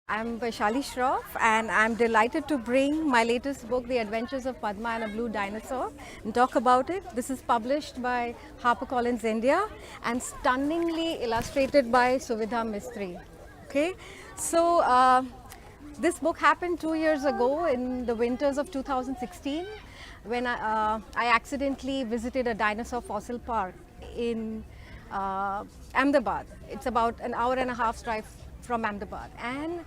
I'm Vaishali Shroff, and I'm delighted to bring my latest book, The Adventures of Padma and a Blue Dinosaur, and talk about it. This is published by HarperCollins India and stunningly illustrated by Suvidha Mistry. Okay, so this book happened 2 years ago in the winters of 2016 when I accidentally visited a dinosaur fossil park in Ahmedabad. It's about an hour and a half drive from Ahmedabad, and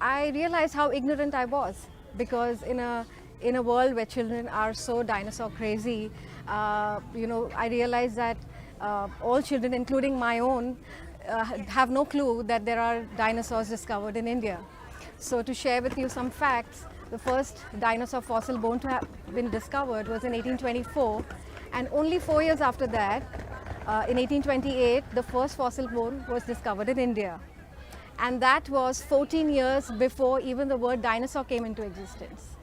I realized how ignorant I was, because in a world where children are so dinosaur crazy, I realized that all children, including my own, have no clue that there are dinosaurs discovered in India. So to share with you some facts, the first dinosaur fossil bone to have been discovered was in 1824, and only 4 years after that, in 1828, the first fossil bone was discovered in India. And that was 14 years before even the word dinosaur came into existence.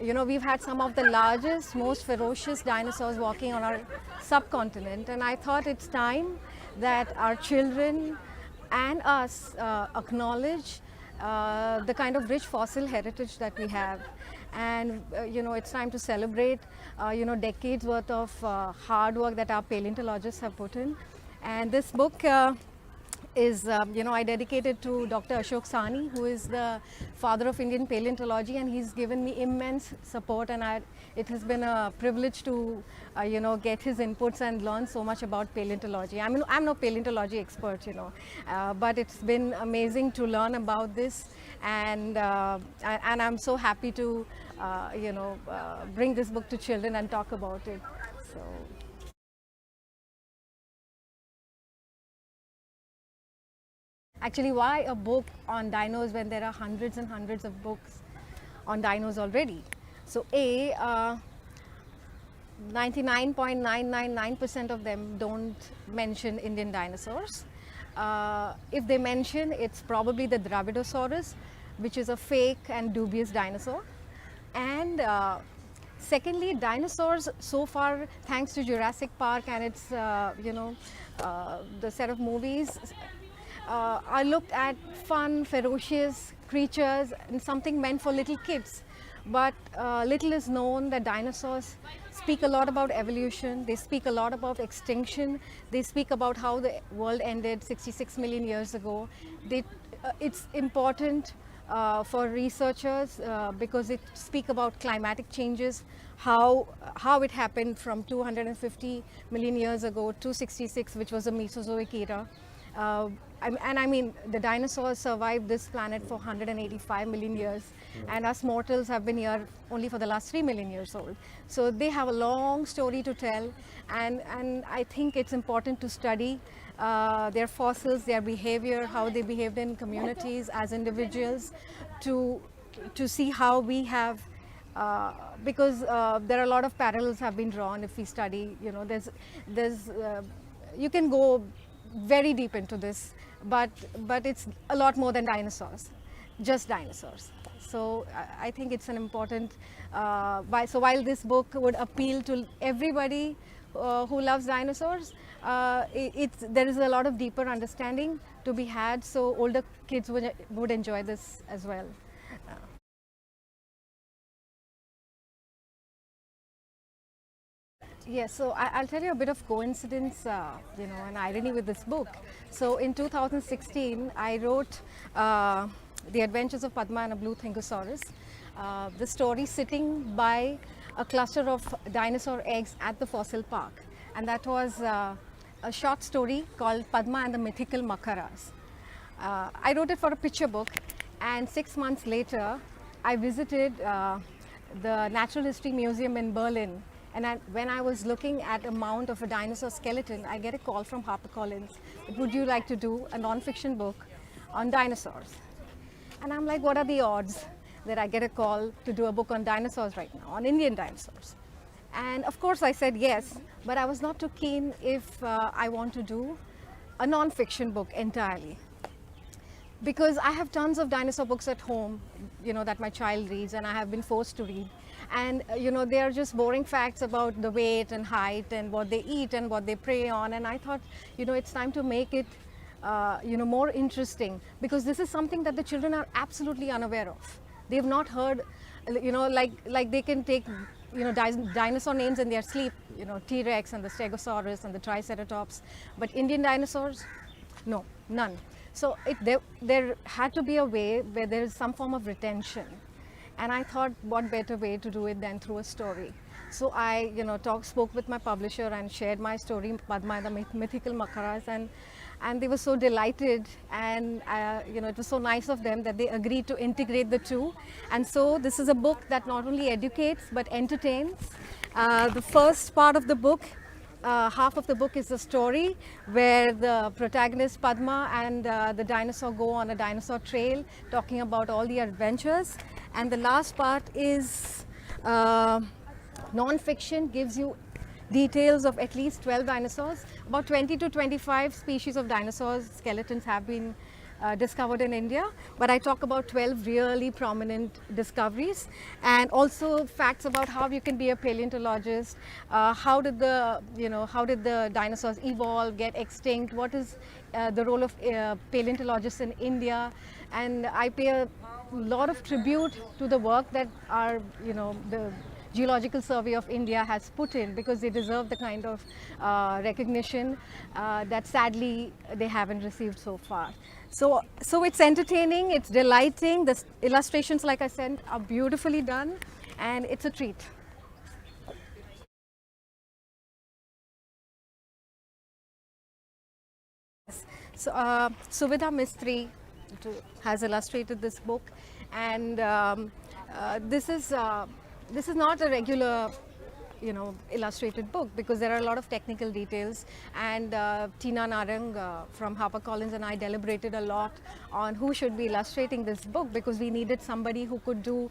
You know, we've had some of the largest, most ferocious dinosaurs walking on our subcontinent, and I thought it's time that our children and us acknowledge the kind of rich fossil heritage that we have. And it's time to celebrate decades worth of hard work that our paleontologists have put in. And this book is I dedicated to Dr. Ashok Sani, who is the father of Indian paleontology, and he's given me immense support, and it has been a privilege to get his inputs and learn so much about paleontology. I mean, I'm no paleontology expert, but it's been amazing to learn about this, and I'm so happy to bring this book to children and talk about it. So. Actually, why a book on dinos when there are hundreds and hundreds of books on dinos already? So, 99.999% of them don't mention Indian dinosaurs. If they mention, it's probably the Dravidosaurus, which is a fake and dubious dinosaur. And secondly, dinosaurs so far, thanks to Jurassic Park and its, the set of movies, are looked at fun, ferocious creatures and something meant for little kids. But little is known that dinosaurs speak a lot about evolution, they speak a lot about extinction, they speak about how the world ended 66 million years ago. It's important for researchers because it speaks about climatic changes, how it happened from 250 million years ago to 66, which was the Mesozoic era. I mean, the dinosaurs survived this planet for 185 million years, and us mortals have been here only for the last 3 million years old. So they have a long story to tell, and I think it's important to study their fossils, their behavior, how they behaved in communities as individuals, to see how we have, because there are a lot of parallels have been drawn if we study. You can go very deep into this, but it's a lot more than dinosaurs, just dinosaurs. So I think it's an important, so while this book would appeal to everybody who loves dinosaurs, there is a lot of deeper understanding to be had, so older kids would enjoy this as well. Yes, so I'll tell you a bit of coincidence, an irony with this book. So in 2016, I wrote The Adventures of Padma and a Blue Dinosaur. The story sitting by a cluster of dinosaur eggs at the fossil park. And that was a short story called Padma and the Mythical Makaras. I wrote it for a picture book, and 6 months later, I visited the Natural History Museum in Berlin. And when I was looking at a mount of a dinosaur skeleton, I get a call from HarperCollins. Would you like to do a non-fiction book on dinosaurs? And I'm like, what are the odds that I get a call to do a book on dinosaurs right now, on Indian dinosaurs? And of course I said yes, but I was not too keen if I want to do a non-fiction book entirely. Because I have tons of dinosaur books at home, that my child reads and I have been forced to read. And they are just boring facts about the weight and height and what they eat and what they prey on. And I thought, it's time to make it more interesting, because this is something that the children are absolutely unaware of. They've not heard, like they can take, dinosaur names in their sleep, T-Rex and the Stegosaurus and the Triceratops, but Indian dinosaurs, no, none. So there had to be a way where there is some form of retention. And I thought, what better way to do it than through a story? So I, spoke with my publisher and shared my story, Padma and the Mythical Makaras, and they were so delighted, and it was so nice of them that they agreed to integrate the two. And so this is a book that not only educates but entertains. The first part of the book, half of the book is the story where the protagonist Padma and the dinosaur go on a dinosaur trail talking about all the adventures. And the last part is non-fiction, gives you details of at least 12 dinosaurs. About 20 to 25 species of dinosaurs, skeletons have been discovered in India, but I talk about 12 really prominent discoveries, and also facts about how you can be a paleontologist, how did the dinosaurs evolve, get extinct, what is the role of paleontologists in India. And I pay a lot of tribute to the work that the Geological Survey of India has put in, because they deserve the kind of recognition that sadly they haven't received so far. So it's entertaining, it's delighting. The illustrations, like I said, are beautifully done, and it's a treat. So Suvidha Mistry has illustrated this book, and this is not a regular illustrated book, because there are a lot of technical details, and Tina Narang from HarperCollins and I deliberated a lot on who should be illustrating this book, because we needed somebody who could do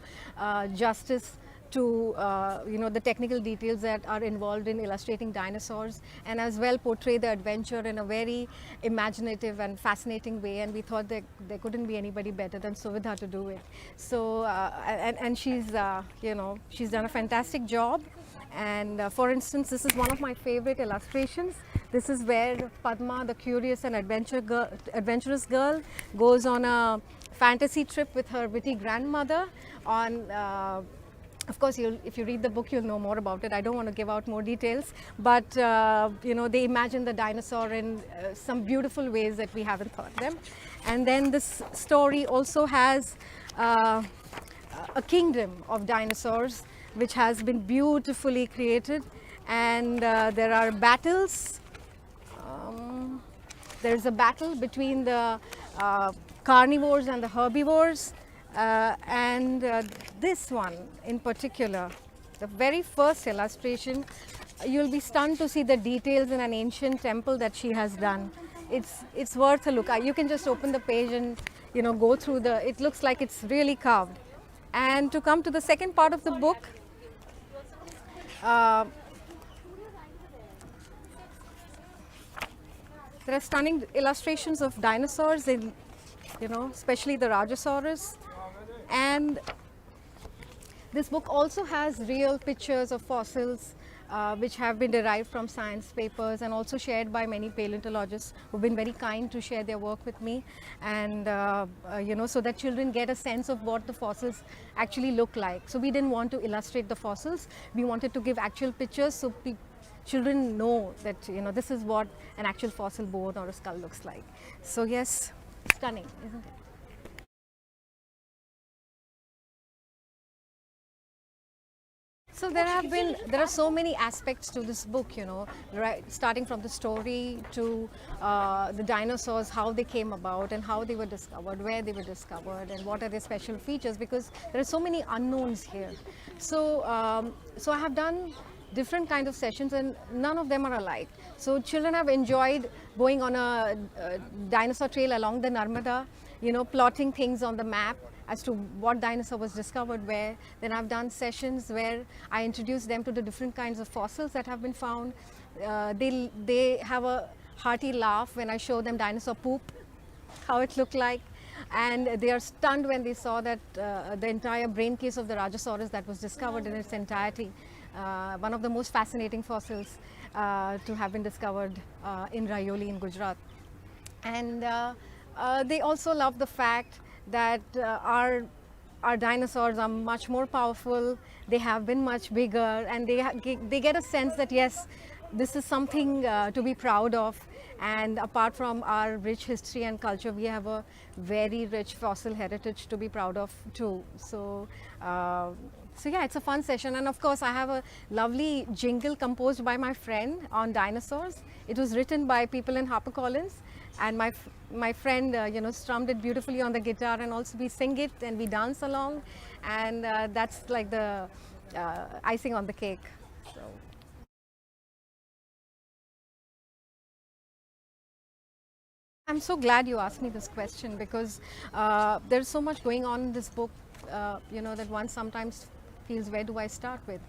justice to the technical details that are involved in illustrating dinosaurs, and as well portray the adventure in a very imaginative and fascinating way. And we thought that there couldn't be anybody better than Suvidha to do it. So and she's she's done a fantastic job. And for instance, this is one of my favorite illustrations. This is where Padma, the curious and adventurous girl, goes on a fantasy trip with her witty grandmother on of course, if you read the book, you'll know more about it. I don't want to give out more details, but they imagine the dinosaur in some beautiful ways that we haven't thought them. And then this story also has a kingdom of dinosaurs, which has been beautifully created, and there are battles. There's a battle between the carnivores and the herbivores. And this one in particular, the very first illustration, you'll be stunned to see the details in an ancient temple that she has done. It's worth a look. You can just open the page and go through it looks like it's really carved. And to come to the second part of the book, there are stunning illustrations of dinosaurs in especially the Rajasaurus. And this book also has real pictures of fossils which have been derived from science papers, and also shared by many paleontologists who've been very kind to share their work with me, and so that children get a sense of what the fossils actually look like. So we didn't want to illustrate the fossils, we wanted to give actual pictures so children know that this is what an actual fossil bone or a skull looks like. So yes, stunning, isn't it? So there are so many aspects to this book, right, starting from the story to the dinosaurs, how they came about and how they were discovered, where they were discovered, and what are their special features, because there are so many unknowns here. So so I have done different kind of sessions, and none of them are alike. So children have enjoyed going on a dinosaur trail along the Narmada, plotting things on the map as to what dinosaur was discovered where. Then I've done sessions where I introduce them to the different kinds of fossils that have been found. They have a hearty laugh when I show them dinosaur poop, how it looked like. And they are stunned when they saw that the entire brain case of the Rajasaurus that was discovered in its entirety, one of the most fascinating fossils to have been discovered in Rayoli in Gujarat. And they also love the fact that our dinosaurs are much more powerful, they have been much bigger, and they get a sense that yes, this is something to be proud of. And apart from our rich history and culture, we have a very rich fossil heritage to be proud of too. So yeah, it's a fun session. And of course, I have a lovely jingle composed by my friend on dinosaurs. It was written by people in HarperCollins, and my friend strummed it beautifully on the guitar, and also we sing it and we dance along, and that's like the icing on the cake. So. I'm so glad you asked me this question, because there's so much going on in this book, that one sometimes feels, where do I start with?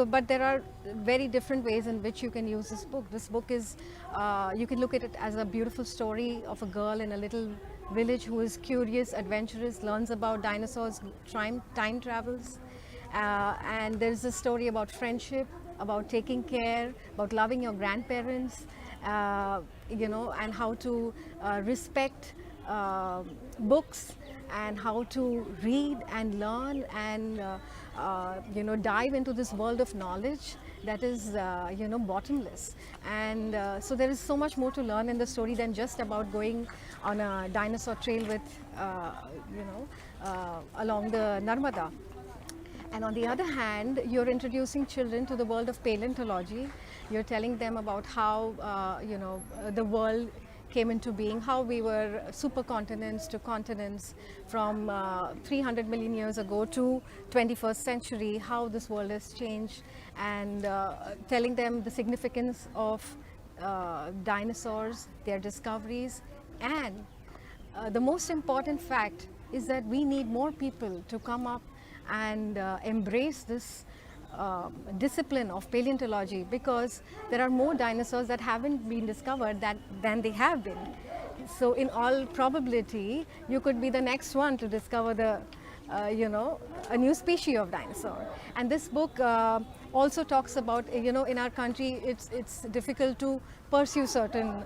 But there are very different ways in which you can use this book. This book is, you can look at it as a beautiful story of a girl in a little village who is curious, adventurous, learns about dinosaurs, time travels. And there's a story about friendship, about taking care, about loving your grandparents, and how to respect books, and how to read and learn, and dive into this world of knowledge that is bottomless. And so there is so much more to learn in the story than just about going on a dinosaur trail with along the Narmada. And on the other hand, you're introducing children to the world of paleontology. You're telling them about how the world came into being, how we were supercontinents to continents from 300 million years ago to 21st century, how this world has changed, and telling them the significance of dinosaurs, their discoveries, and the most important fact is that we need more people to come up and embrace this discipline of paleontology, because there are more dinosaurs that haven't been discovered than they have been. So in all probability, you could be the next one to discover a new species of dinosaur. And this book also talks about, in our country, it's difficult to pursue certain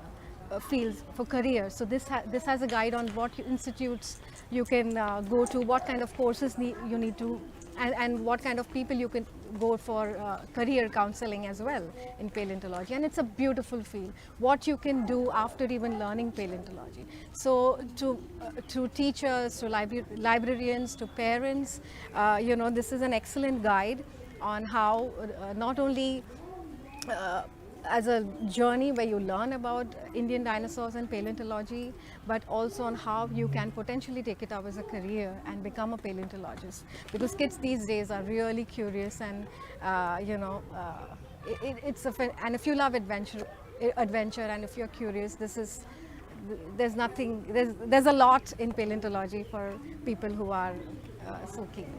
fields for careers. So this has a guide on what institutes you can go to, what kind of courses you need to, and what kind of people you can go for career counseling as well in paleontology. And it's a beautiful field, what you can do after even learning paleontology. So to teachers, to librarians, to parents, this is an excellent guide on how not only as a journey where you learn about Indian dinosaurs and paleontology, but also on how you can potentially take it up as a career and become a paleontologist. Because kids these days are really curious, and and if you love adventure, and if you're curious, there's a lot in paleontology for people who are so keen.